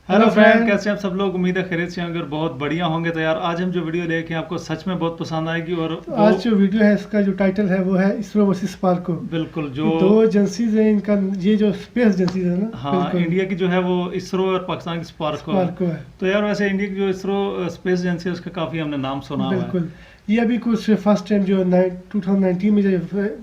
Hello hello friend, friend. कैसे हैं आप सब लोग। उम्मीद है खैरियत से होंगे और बहुत बढ़िया होंगे। तो यार आज हम जो वीडियो लेके हैं आपको सच में बहुत पसंद आएगी और तो वो आज जो वीडियो है इसका जो टाइटल है वो है इसरो वर्सेस स्पार्को। बिल्कुल जो ये दो एजेंसीज हैं, इनका ये जो स्पेस एजेंसीज है ना, हाँ बिल्कुल इंडिया की जो है वो इसरो और पाकिस्तान की स्पार्को है। स्पार्को है। तो यार वैसे इंडिया की जो इसरो स्पेस एजेंसी है उसका काफ़ी हमने नाम सुना हुआ है। बिल्कुल। ये अभी कुछ फर्स्ट टाइम जो 2019 में जो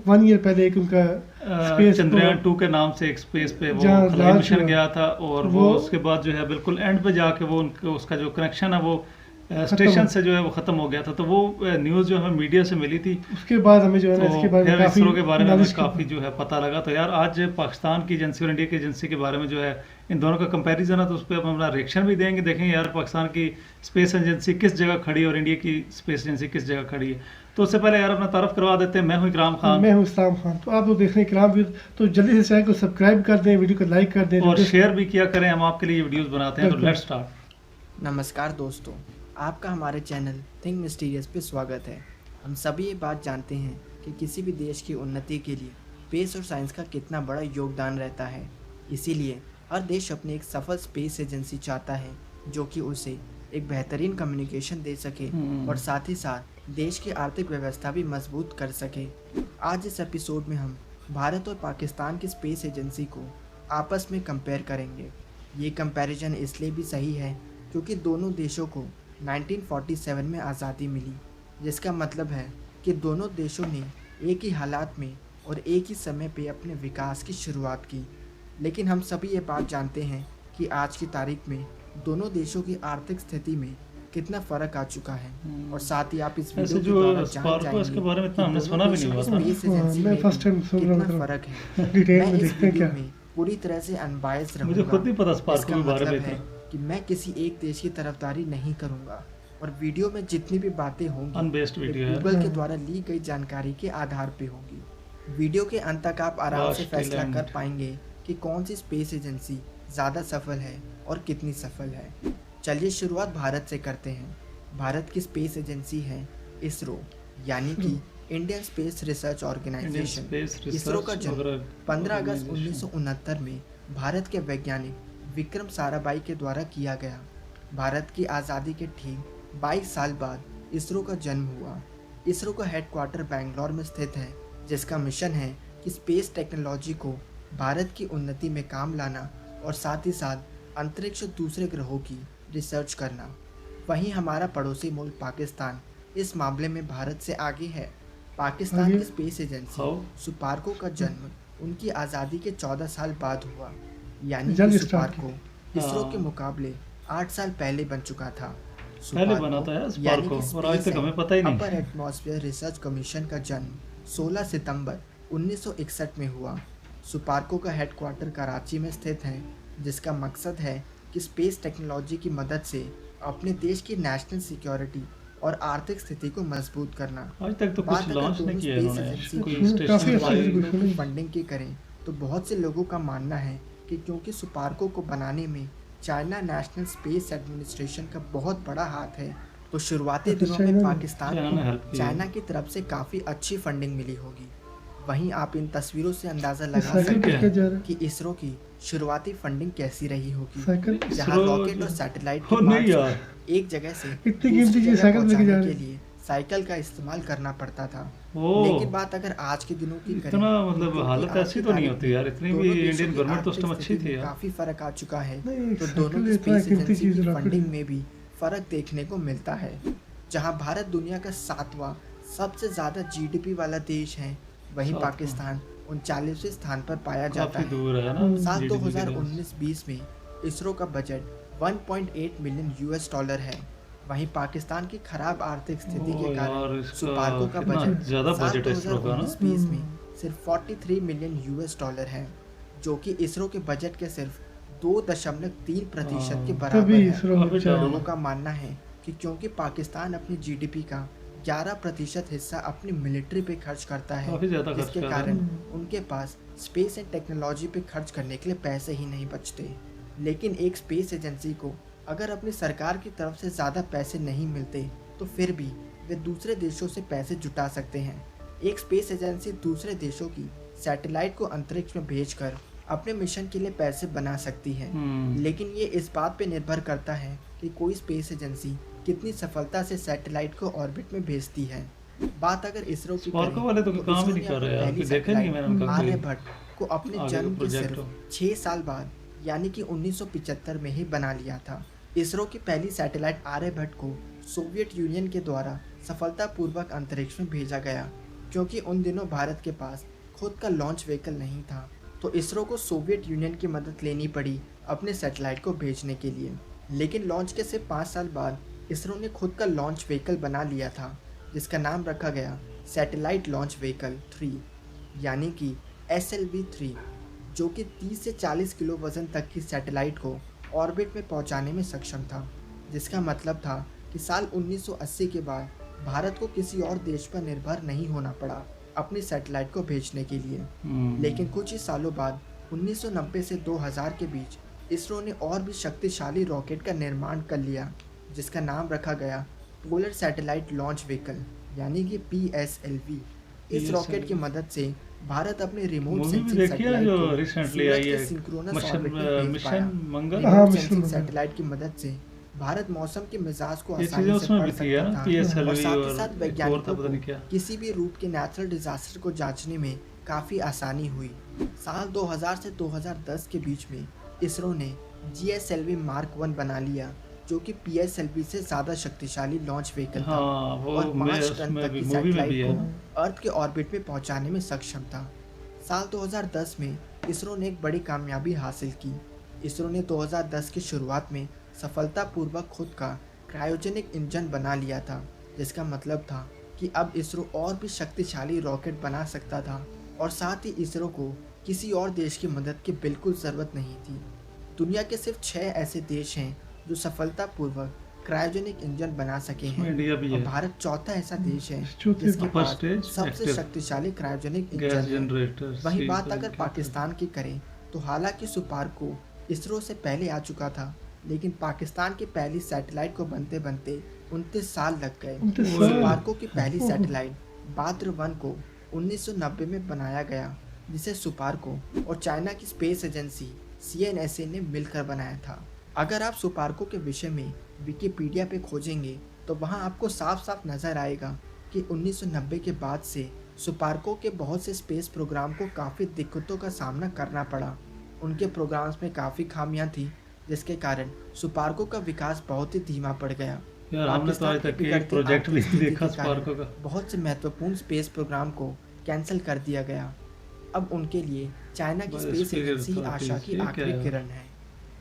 1 ईयर पहले एक उनका स्पेस को चंद्रयान 2 के नाम से एक स्पेस पे वो जहाँ खलाई लॉन्च मिशन हुआ गया था और वो वो उसके बाद जो है बिल्कुल एंड पे जाके वो उसका जो कनेक्शन है वो खत्म स्टेशन हो। से जो है वो ख़त्म हो गया था। तो वो न्यूज़ जो हमें मीडिया से मिली थी उसके बाद हमें जो है ना तो इसके बारे में फिर काफ़ी इसरो के बारे में हमें नॉलेज की। काफ़ी जो है पता लगा। तो यार आज पाकिस्तान की एजेंसी और इंडिया की एजेंसी के बारे में जो है इन दोनों का कंपैरिजन है तो उस पर हम अपना रिएक्शन भी देंगे। देखेंगे यार पाकिस्तान की स्पेस एजेंसी किस जगह खड़ी है और इंडिया की स्पेस एजेंसी किस जगह खड़ी है। तो उससे पहले यार अपना तारफ़ करवा देते हैं। मैं हूँ इकराम खान मैं हूँ इस्लाम खान। तो आप लोग देख रहे हैं इकराम व्यूज, तो जल्दी से चैनल को सब्सक्राइब कर दें, वीडियो को लाइक कर दें और शेयर भी किया करें। हम आपके लिए वीडियोस बनाते हैं। तो बिल्कुल। Let's start. नमस्कार दोस्तों, आपका हमारे चैनल थिंक मिस्टीरियस पे स्वागत है। हम सभी ये बात जानते हैं कि किसी भी देश की उन्नति के लिए स्पेस और साइंस का कितना बड़ा योगदान रहता है। इसीलिए हर देश अपनी एक सफल स्पेस एजेंसी चाहता है जो कि उसे एक बेहतरीन कम्युनिकेशन दे सके और साथ ही साथ देश की आर्थिक व्यवस्था भी मजबूत कर सके। आज इस एपिसोड में हम भारत और पाकिस्तान की स्पेस एजेंसी को आपस में कंपेयर करेंगे। ये कंपैरिजन इसलिए भी सही है क्योंकि दोनों देशों को 1947 में आज़ादी मिली, जिसका मतलब है कि दोनों देशों ने एक ही हालात में और एक ही समय पे अपने विकास की शुरुआत की। लेकिन हम सभी ये बात जानते हैं कि आज की तारीख में दोनों देशों की आर्थिक स्थिति में कितना फ़र्क आ चुका है और साथ ही आप इस ऐसे वीडियो के द्वारा जो जान स्पार्को इसके जाएंगे बारे में कि इतना हमने दोनों सुना भी देशों नहीं हुआ की था। स्पेस एजेंसी मैं में फर्स्ट टाइम भी सुन रहा कितना हूँ, फ़र्क है। डिटेल मैं में इस देखते हैं वीडियो क्या। में पूरी तरह से अनबायस्ड मुझे रहूंगा। खुद नहीं पता स्पार्को इसका के बारे में मतलब है इतना। कि मैं किसी एक देश की तरफदारी नहीं करूंगा और वीडियो में जितनी भी बातें होंगी अनबेस्ड वे वीडियो है। गूगल के द्वारा ली गई जानकारी के आधार पे होंगी। वीडियो के अंत तक आप आराम से फैसला कर पाएंगे कि कौन सी स्पेस एजेंसी ज़्यादा सफल है और कितनी सफल है। चलिए शुरुआत भारत से करते हैं। भारत की स्पेस एजेंसी है इसरो, यानी कि Indian space research organisation. ISRO का जन्म 15 अगस्त 1969 में भारत के वैज्ञानिक विक्रम साराभाई के द्वारा किया गया। भारत की आज़ादी के ठीक 22 साल बाद इसरो का जन्म हुआ। इसरो का हेडक्वार्टर बेंगलोर में स्थित है, जिसका मिशन है कि स्पेस टेक्नोलॉजी को भारत की उन्नति में काम लाना और साथ ही साथ अंतरिक्ष दूसरे ग्रहों की रिसर्च करना। वहीं हमारा पड़ोसी मुल्क पाकिस्तान इस मामले में भारत से आगे है। पाकिस्तान आगे? की स्पेस एजेंसी सुपार्को का जन्म उनकी आज़ादी के 14 साल बाद हुआ, यानी जल्द कि स्टार्ट सुपार्को इसरो के मुकाबले 8 साल पहले बन चुका था। पहले बना था यार यानी स्पार्को कि और आज तक हमें पता ही नहीं। अपर एटमॉस्फेयर रिसर्च कमीशन का जन्म 16 सितंबर 1961 में हुआ। सुपार्को का हेडक्वार्टर कराची में स्थित है, जिसका मकसद है कि स्पेस टेक्नोलॉजी की मदद से अपने देश की नेशनल सिक्योरिटी और आर्थिक स्थिति को मजबूत करना। आज तक तो कुछ बात अगर लॉन्च नहीं दोनों किया स्पेस इन्होंने। एजेंसी कोई की स्टेशन काफी बनाई। अच्छी कुछ नहीं। फंडिंग की करें तो बहुत से लोगों का मानना है कि क्योंकि सुपार्को को बनाने में चाइना नेशनल स्पेस एडमिनिस्ट्रेशन का बहुत बड़ा हाथ है, तो शुरुआती दिनों में पाकिस्तान चाइना ने हेल्प को की। चाइना की तरफ से काफ़ी अच्छी फंडिंग मिली होगी। वहीं आप इन तस्वीरों से अंदाज़ा लगा साइकिल सकते किसका जा हैं रहा है? कि इसरो की शुरुआती फंडिंग कैसी रही होगी, साइकिल जहां इसरो रॉकेट और सैटेलाइट के हो नहीं पार्ट्स यार। को एक जगह से इतनी दूसरी कीमती चीज जगह साइकिल लेके जा पहुंचाने रहे के लिए साइकिल का इस्तेमाल करना पड़ता था। ओ लेकिन बात अगर आज के दिनों की करें इतना मतलब क्योंकि हालत आज ऐसी की तो नहीं तारीख होती में यार। इतनी भी दोनों देशों इंडियन की गवर्नमेंट तो उस आर्थिक टाइम अच्छी स्थिति थी में यार। काफी फर्क आ चुका है, नहीं, तो साइकिल दोनों की इतना स्पेस कीमती एजेंसी चीज की रॉकेट फंडिंग में भी फर्क देखने को मिलता है। जहां भारत दुनिया का 7वां सबसे ज्यादा जीडीपी वाला देश है, वहीं 7वां। पाकिस्तान 39वें स्थान पर पाया जाता काफी है। दूर है ना साल GDP के लिहाज से। 2019-20 में इसरो का बजट 1.8 मिलियन यूएस डॉलर है। वहीं पाकिस्तान की खराब आर्थिक स्थिति ओ के यार, कारण इसका सुपार्को का कितना बजट ज्यादा साल बजट है इसरो का ना। 2019-20 में सिर्फ 43 मिलियन यूएस डॉलर है, जो कि इसरो के बजट के सिर्फ 2.3% के बराबर तभी है। इसरो काफी बचा। डाउन लोगों का मानना है कि क्योंकि पाकिस्तान अपनी जीडीपी का 11% हिस्सा अपनी मिलिट्री पे खर्च करता है, काफी ज्यादा खर्च जिसके कर रहा है। कारण उनके पास स्पेस एंड टेक्नोलॉजी पे खर्च करने के लिए पैसे ही नहीं बचते। लेकिन एक स्पेस एजेंसी को अगर अपनी सरकार की तरफ से ज़्यादा पैसे नहीं मिलते तो फिर भी वे दूसरे देशों से पैसे जुटा सकते हैं। एक स्पेस एजेंसी दूसरे देशों की सैटेलाइट को अंतरिक्ष में भेजकर अपने मिशन के लिए पैसे बना सकती है। हम्म। लेकिन ये इस बात पे निर्भर करता है कि कोई स्पेस एजेंसी कितनी सफलता से सैटेलाइट को ऑर्बिट में भेजती है। बात अगर इसरो की स्पार्को करें वाले तो तो काम ही इसरो नहीं ने कर अपनी रहे यार, पहली कोई देखा नहीं मैंने उनका सैटेलाइट कोई आर्यभट्ट को अपने आगे जन्म का के प्रोजेक्ट सिर्फ हो। 6 साल बाद यानी कि 1975 में ही बना लिया था। इसरो की पहली सैटेलाइट आर्यभट्ट को सोवियत यूनियन के द्वारा सफलतापूर्वक अंतरिक्ष में भेजा गया। क्योंकि उन दिनों भारत के पास खुद का लॉन्च व्हीकल नहीं था, तो इसरो को सोवियत यूनियन की मदद लेनी पड़ी अपने सैटेलाइट को भेजने के लिए। लेकिन लॉन्च के सिर्फ 5 साल बाद इसरो ने खुद का लॉन्च व्हीकल बना लिया था, जिसका नाम रखा गया सैटेलाइट लॉन्च व्हीकल 3 यानी कि SLV-3, जो कि 30 से 40 किलो वजन तक की सैटेलाइट को ऑर्बिट में पहुंचाने में सक्षम था। जिसका मतलब था कि साल 1980 के बाद भारत को किसी और देश पर निर्भर नहीं होना पड़ा अपनी सैटेलाइट को भेजने के लिए। लेकिन कुछ ही सालों बाद 1990 से 2000 के बीच इसरो ने और भी शक्तिशाली रॉकेट का निर्माण कर लिया, जिसका नाम रखा गया पोलर सैटेलाइट लॉन्च व्हीकल यानी कि PSLV। इस रॉकेट की मदद से भारत अपने रिमोट मूवी भी सेंसिंग देखी है सैटेलाइट जो को रिसेंटली सूरज आई के है, सिंक्रोनस मिशन ऑर्बिट में भेज पाया। मिशन मंगल। हाँ, रिमोट मिशन सेंसिंग मंगल। सैटेलाइट की मदद से भारत मौसम के मिजाज को ये आसानी चीजें से उसमें पढ़ भी थी है सकता ना, था PSLV और साथ ही और साथ एक और वैज्ञानिकों था पता नहीं को क्या। किसी भी रूप के नेचुरल डिजास्टर को जांचने में काफ़ी आसानी हुई। साल 2000 से 2010 के बीच में इसरो ने GSLV Mark 1 बना लिया, जो कि PSLV से ज़्यादा शक्तिशाली लॉन्च व्हीकल था हाँ, वो और मैं 5 टन उसमें तक भी की मूवी में भी सैटेलाइट है। को अर्थ के ऑर्बिट में पहुंचाने में सक्षम था। साल 2010 में इसरो ने एक बड़ी कामयाबी हासिल की। इसरो ने 2010 की शुरुआत में सफलतापूर्वक खुद का क्रायोजेनिक इंजन बना लिया था, जिसका मतलब था कि अब इसरो और भी शक्तिशाली रॉकेट बना सकता था और साथ ही इसरो को किसी और देश की मदद की बिल्कुल ज़रूरत नहीं थी। दुनिया के सिर्फ 6 ऐसे देश हैं जो सफलतापूर्वक क्रायोजेनिक इंजन बना सके इसमें हैं इंडिया भी और है। भारत चौथा ऐसा देश है चौथे जिसके upper पास stage सबसे active शक्तिशाली क्रायोजेनिक गैस इंजन है। जनरेटर। वही बात अगर पाकिस्तान की करें तो हालांकि सुपार्को इसरो से पहले आ चुका था, लेकिन पाकिस्तान की पहली सैटेलाइट को बनते बनते 29 साल लग गए। 29 साल। सुपार्को की पहली सैटेलाइट बाद्र 1 को 1990 में बनाया गया, जिसे सुपार्को और चाइना की स्पेस एजेंसी CNSA ने मिलकर बनाया था। अगर आप सुपार्को के विषय में विकिपीडिया पे खोजेंगे तो वहाँ आपको साफ साफ नज़र आएगा कि 1990 के बाद से सुपार्को के बहुत से स्पेस प्रोग्राम को काफ़ी दिक्कतों का सामना करना पड़ा। उनके प्रोग्राम्स में काफ़ी खामियां थी, जिसके कारण सुपार्को का विकास बहुत ही धीमा पड़ गया। यार हमने तो आज तक एक प्रोजेक्ट भी नहीं देखा स्पार्को का। बहुत से महत्वपूर्ण स्पेस प्रोग्राम को कैंसिल कर दिया गया। अब उनके लिए चाइना की बस स्पेस इसके लिए एजेंसी तो आशा की ये क्या आखिरी है? किरण है।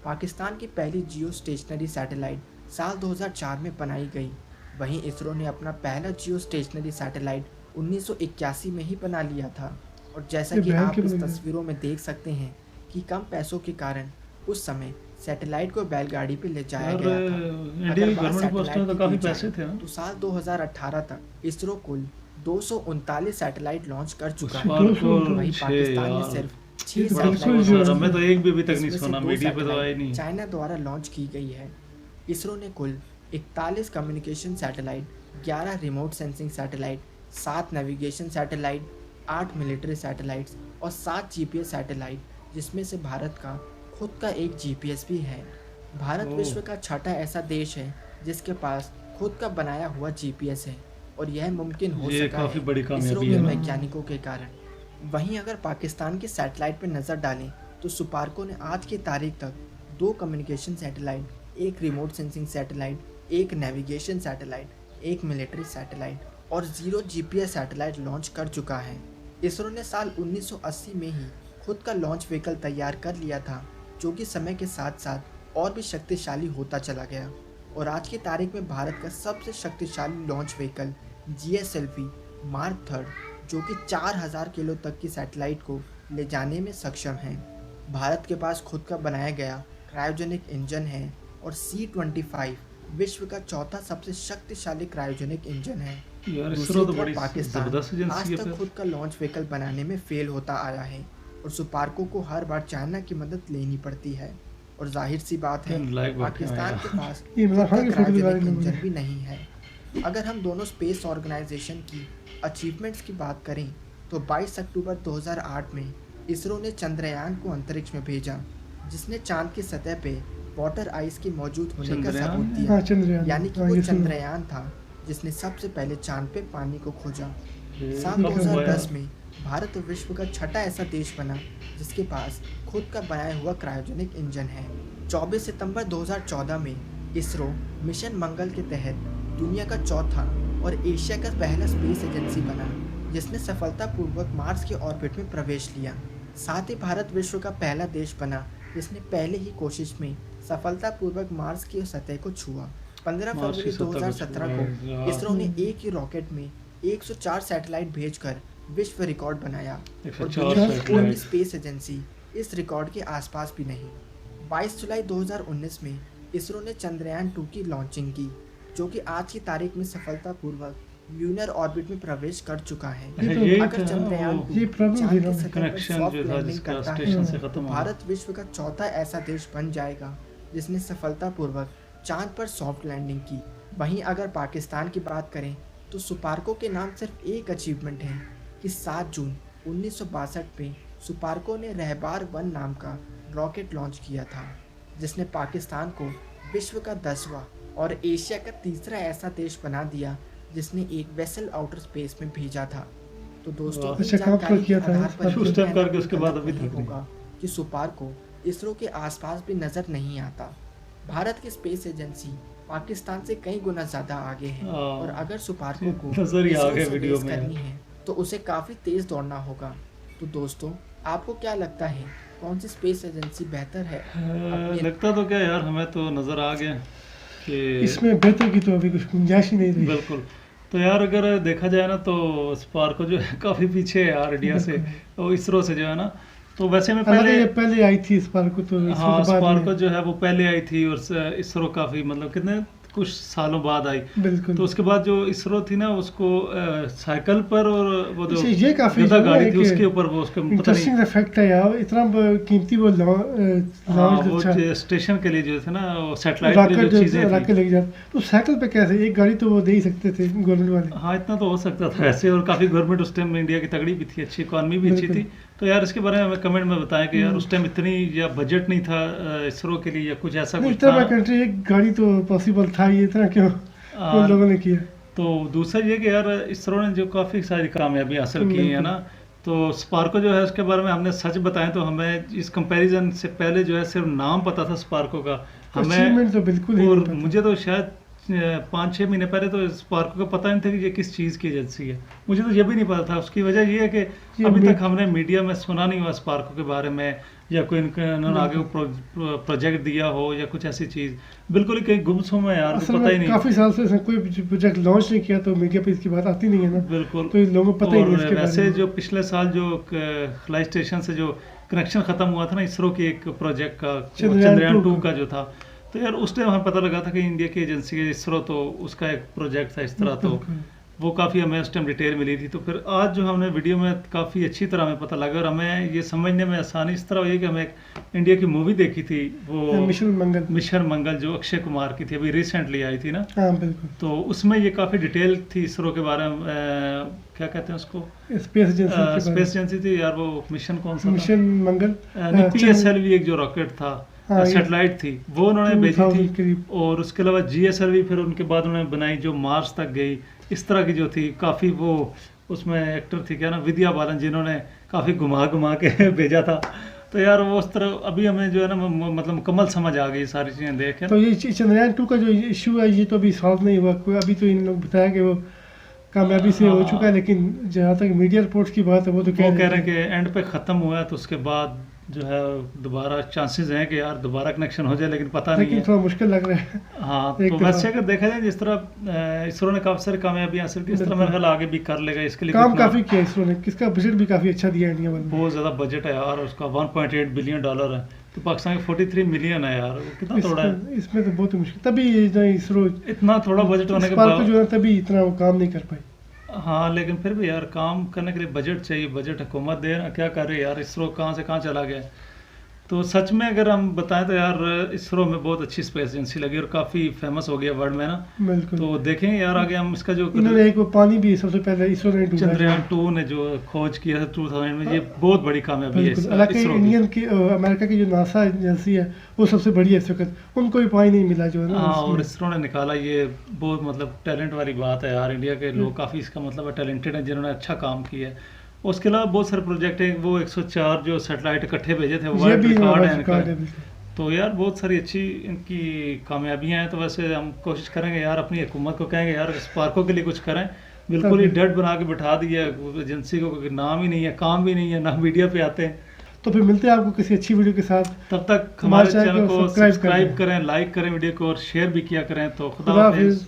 पाकिस्तान की पहली जियो स्टेशनरी सैटेलाइट साल 2004 में बनाई गई। वहीं इसरो ने अपना पहला जियो स्टेशनरी सैटेलाइट 1981 में ही बना लिया था। और जैसा ये कि बैंक आप के इस बने हैं। तस्वीरों में देख सकते हैं कि कम पैसों के कारण उस समय सैटेलाइट को बैलगाड़ी पे ले जाया यार गया था। इंडिया अगर की बात गवर्नमेंट पोस्ट में तो सैटेलाइट काफी की पैसे जाए थे ना। तो साल 2018 तक इसरो कुल 239 सैटेलाइट लॉन्च कर चुका है। स्पार्को वहीं 6 पाकिस्तान ने यार सिर्फ 6 ये बड़ा बिल्कुल अफसोस जो है, है। हमें तो एक भी अभी तक नहीं जिसमें से सुना, 2 मीडिया पे तो आया सैटेलाइट नहीं। चाइना द्वारा लॉन्च की गई है। इसरो ने कुल 41 communication satellite, 11 remote sensing satellite, 7 navigation satellite, 8 military satellites और 7 GPS सैटेलाइट, जिसमें से भारत का खुद का एक GPS भी है। भारत ओह। विश्व का छठा ऐसा देश है जिसके पास खुद का बनाया हुआ GPS है और यह मुमकिन हो ये सका काफी है बड़ी इसरो कामयाबी के है ना। वैज्ञानिकों के कारण। वहीं अगर पाकिस्तान के सैटेलाइट पर नज़र डालें तो सुपार्को ने आज की तारीख तक 2 communication satellite, 1 remote sensing satellite, 1 navigation satellite, 1 military satellite और 0 GPS सैटेलाइट लॉन्च कर चुका है। इसरो ने साल 1980 में ही खुद का लॉन्च व्हीकल तैयार कर लिया था, जो कि समय के साथ साथ और भी शक्तिशाली होता चला गया और आज की तारीख में भारत का सबसे शक्तिशाली लॉन्च व्हीकल GSLV Mark 3, जो कि 4000 किलो तक की सैटेलाइट को ले जाने में सक्षम है। भारत के पास खुद का बनाया गया क्रायोजेनिक इंजन है और C-25 विश्व का चौथा सबसे शक्तिशाली क्रायोजेनिक इंजन है। यार दूसरी इसरो तो तरफ बड़ी पाकिस्तान जबरदस्त एजेंसी आज है तक फिर। खुद का लॉन्च व्हीकल बनाने में फेल होता आया है और सुपार्को को हर बार चाइना की मदद लेनी पड़ती है। और जाहिर सी बात है लाइक बात है पाकिस्तान यार। के पास ये खुद का खान की फोटो दिखा क्रायोजेनिक रहे इंजन हैं। भी नहीं है। अगर हम दोनों स्पेस ऑर्गेनाइजेशन की अचीवमेंट्स की बात करें तो 22 अक्टूबर 2008 में इसरो ने चंद्रयान को अंतरिक्ष में भेजा, जिसने चांद की सतह पे वाटर आइस के मौजूद होने का चंद्रयान? सबूत हाँ दिया। चंद्रयान, यानी कि हाँ, वो ये सुना। चंद्रयान था जिसने सबसे पहले चांद पे पानी को खोजा। साल कब हुआ यार? 2010 में भारत विश्व का छठा ऐसा देश बना जिसके पास खुद का बनाया हुआ क्रायोजेनिक इंजन है। 24 सितंबर 2014 में इसरो मिशन मंगल के तहत दुनिया का चौथा और एशिया का पहला स्पेस एजेंसी बना, जिसने सफलतापूर्वक मार्स के ऑर्बिट में प्रवेश लिया। साथ ही भारत विश्व का पहला देश बना जिसने पहले ही कोशिश में सफलतापूर्वक मार्स की सतह को छुआ। 15 मार्स की फरवरी सतह को 2017 छुआ। को इसरो ने एक ही रॉकेट में 104 सैटेलाइट भेजकर विश्व रिकॉर्ड बनाया और 104 दुनिया की कोई भी सैटेलाइट। स्पेस एजेंसी इस रिकॉर्ड के आसपास भी नहीं। 22 जुलाई 2019 में इसरो ने चंद्रयान 2 की लॉन्चिंग की, जो कि आज की तारीख में सफलतापूर्वक ल्यूनर ऑर्बिट में प्रवेश कर चुका है। ये तो- यही अगर था चंद्रयान वो ये प्रॉब्लम चांद थी की ना, सतह पर कनेक्शन सॉफ्ट जो था लैंडिंग जिसका करता है, स्टेशन से खत्म हुआ। भारत विश्व का चौथा ऐसा देश बन जाएगा जिसने सफलतापूर्वक चांद पर सॉफ्ट लैंडिंग की। वहीं अगर पाकिस्तान की बात करें तो सुपार्को के नाम सिर्फ एक अचीवमेंट है कि 7 जून 1962 में सुपार्को ने रहबार 1 नाम का रॉकेट लॉन्च किया था, जिसने पाकिस्तान को विश्व का 10वां और एशिया का तीसरा ऐसा देश बना दिया जिसने एक वेसल आउटर स्पेस में भेजा था। तो दोस्तों, वाह। इन अच्छा, काम तो जानकारी के किया था आधार इस पर पर। ये उस टाइम कहना करके उसके बाद अभी नहीं तक नहीं। होगा कि सुपार्को इसरो के आसपास भी नजर नहीं आता। भारत की स्पेस एजेंसी पाकिस्तान से कई गुना ज्यादा आगे है हाँ। और अगर सुपार्को को नजर ही आ इसरो गया से वीडियो रेस में। करनी है तो उसे काफी तेज दौड़ना होगा। तो दोस्तों, आपको क्या लगता है कौन सी स्पेस एजेंसी बेहतर है? अपनी- लगता तो क्या यार, हमें तो नज़र आ गया कि इसमें बेहतर की तो अभी कुछ गुंजाइश ही नहीं रही। बिल्कुल। तो यार अगर देखा जाए ना तो स्पार्को जो है काफ़ी पीछे है यार इंडिया से और इसरो से जो है ना। तो वैसे में हालांकि पहले ये पहले आई थी स्पार्को तो इसरो हाँ के बाद स्पार्को में। जो है वो पहले आई थी और इसरो काफ़ी मतलब कितने कुछ सालों बाद आई। बिल्कुल। तो उसके बाद जो इसरो थी ना उसको साइकिल पर और वो जो अच्छा, ये काफी गधा जो है गाड़ी थी कि उसके ऊपर वो उसके पता नहीं। इंटरेस्टिंग फैक्ट है यार, इतना कीमती वो हाँ लॉन्च वो अच्छा स्टेशन के लिए जो थे ना वो सैटेलाइट के लिए रॉकेट जो चीज़ें रॉकेट थी। लेके जाते, तो साइकिल पे कैसे? एक गाड़ी तो वो दे ही सकते थे गवर्नमेंट वाले। हाँ इतना तो हो सकता था ऐसे। और काफ़ी गवर्नमेंट उस टाइम में इंडिया की तगड़ी भी थी, अच्छी इकॉनमी भी अच्छी बिल्कुल। थी। तो यार इसके बारे में हमें कमेंट में बताएं कि यार उस टाइम इतनी या बजट नहीं था इसरो के लिए या कुछ ऐसा नहीं, कुछ इतना था। बड़ा कंट्री एक गाड़ी तो पॉसिबल था, ये इतना क्यों उन लोगों ने किया? तो दूसरा ये कि यार इसरो ने जो काफ़ी सारी कामयाबी हासिल की है बिल्कुल। ना। तो स्पार्को जो है उसके बारे में हमने सच बताएं तो हमें इस कंपैरिजन से पहले जो है सिर्फ नाम पता था स्पार्को का हमें। अचीवमेंट तो बिल्कुल ही और नहीं पता। मुझे तो शायद 5-6 महीने पहले तो स्पार्को का पता नहीं था कि ये किस चीज़ की एजेंसी है। मुझे तो ये भी नहीं पता था। उसकी वजह ये है कि ये अभी मे- तक हमने मीडिया में सुना नहीं हुआ स्पार्को के बारे में या कोई इन्होंने आगे प्रोजेक्ट दिया हो या कुछ ऐसी चीज़। बिल्कुल ही कहीं गुमसुम है यार, असल पता ही में नहीं। काफी साल से इसने कोई प्रोजेक्ट लॉन्च नहीं किया, तो मीडिया पे इसकी बात आती नहीं है ना, बिल्कुल। तो इन लोगों को पता ही नहीं और इसके वैसे बारे में। जो पिछले साल जो खलाई स्टेशन से जो कनेक्शन खत्म हुआ था ना इसरो के एक प्रोजेक्ट का, चंद्रयान चंद्रयान 2 2 का जो था, तो यार उस टाइम हमें पता लगा था कि इंडिया की एजेंसी है इसरो, तो उसका एक प्रोजेक्ट था इस तरह। तो बिल्कुल। वो काफ़ी हमें उस टाइम डिटेल मिली थी। तो फिर आज जो हमने वीडियो में काफ़ी अच्छी तरह हमें पता लगा और हमें ये समझने में आसानी इस तरह हुई कि हमें एक इंडिया की मूवी देखी थी वो मिशन मंगल। मिशन मंगल जो अक्षय कुमार की थी, अभी रिसेंटली आई थी ना। हाँ बिल्कुल। तो उसमें ये काफ़ी डिटेल थी इसरो के बारे में। क्या कहते हैं उसको, स्पेस एजेंसी के बारे स्पेस एजेंसी थी यार। वो मिशन कौन सा में। था? मिशन मंगल। PSLV एक जो रॉकेट था, हाँ, ये सैटेलाइट थी, वो उन्होंने भेजी 2000 थी। करीब। और उसके अलावा GSLV फिर उनके बाद उन्होंने बनाई जो मार्स तक गई। इस तरह की जो थी काफ़ी वो उसमें एक्टर थी क्या ना, विद्या बालन, जिन्होंने काफ़ी घुमा घुमा के भेजा था। तो यार वो उस तरह अभी हमें जो है ना मतलब मुकम्मल समझ आ गई सारी चीज़ें देख के। तो ये चंद्रयान 2 का जो इशू है ये तो अभी सॉल्व नहीं हुआ कोई। अभी तो इन लोग बताया कि वो कामयाबी से हो चुका है, लेकिन जहाँ तक मीडिया रिपोर्ट्स की बात है वो तो वो कह कह रहे रहे हैं कि एंड पे ख़त्म हुआ है, तो उसके बाद जो है दोबारा चांसेस हैं कि यार दोबारा कनेक्शन हो जाए, लेकिन पता नहीं लेकिन है। थोड़ा मुश्किल लग रहा है। हाँ एक तो दफा। वैसे अगर देखा जाए जिस तरह इसरो ने काफ़ी सारी कामयाबी हासिल की, इस तरह मेरे ख्याल आगे भी कर लेगा। इसके लिए काम कितना- काफी किया इसरो ने, किसका बजट भी काफी अच्छा दिया इंडिया वालों ने। बहुत ज़्यादा बजट है यार उसका, $1.8 बिलियन है। तो पाकिस्तान का 43 मिलियन है यार, वो कितना थोड़ा है। इसमें तो बहुत ही मुश्किल, तभी ये जो इसरो इतना थोड़ा बजट होने के स्पार्को बाद। जो है तभी इतना वो काम नहीं कर पाई। हाँ लेकिन फिर भी यार काम करने के लिए बजट चाहिए। बजट हुकूमत दे ना, क्या कर रही है यार, इसरो कहाँ से कहाँ चला गया। तो सच में अगर हम बताएं तो यार इसरो में बहुत अच्छी स्पेस एजेंसी लगी और काफ़ी फेमस हो गया वर्ल्ड में ना। बिल्कुल। तो देखें यार आगे हम इसका जो इन्होंने एक वो पानी भी सबसे पहले इसरो ने ढूंढा है। चंद्रयान 2 ने जो खोज किया था 2000 में, ये बहुत बड़ी कामयाबी है बिल्कुल। हालांकि इसरो की। इंडियन की अमेरिका की जो नासा एजेंसी है वो सबसे बड़ी है इस वक्त, उनको भी पानी नहीं मिला जो है ना हाँ, और उसमें। इसरो ने निकाला, ये बहुत मतलब टैलेंट वाली बात है यार। इंडिया के लोग काफ़ी इसका मतलब टैलेंटेड हैं जिन्होंने अच्छा काम किया है। उसके अलावा बहुत सारे प्रोजेक्ट हैं, वो 104 जो सैटेलाइट इकट्ठे भेजे थे, ये वर्ल्ड भी रिकॉर्ड है रिकॉर्ड है इनका। बिल्कुल। तो यार बहुत सारी अच्छी इनकी कामयाबियां हैं। तो वैसे हम कोशिश करेंगे यार, अपनी हुकूमत को कहेंगे यार स्पार्को के लिए कुछ करें। बिल्कुल ही डेड बना के बिठा दिया एजेंसी को, क्योंकि नाम ही नहीं है, काम भी नहीं है, ना मीडिया पे आते हैं। तो फिर मिलते हैं आपको किसी अच्छी वीडियो के साथ। तब तक हमारे हमारे चैनल को सब्सक्राइब सब्सक्राइब करें, लाइक करें वीडियो को और शेयर भी किया करें। तो खुदा खुदा हाफिज। हाफिज।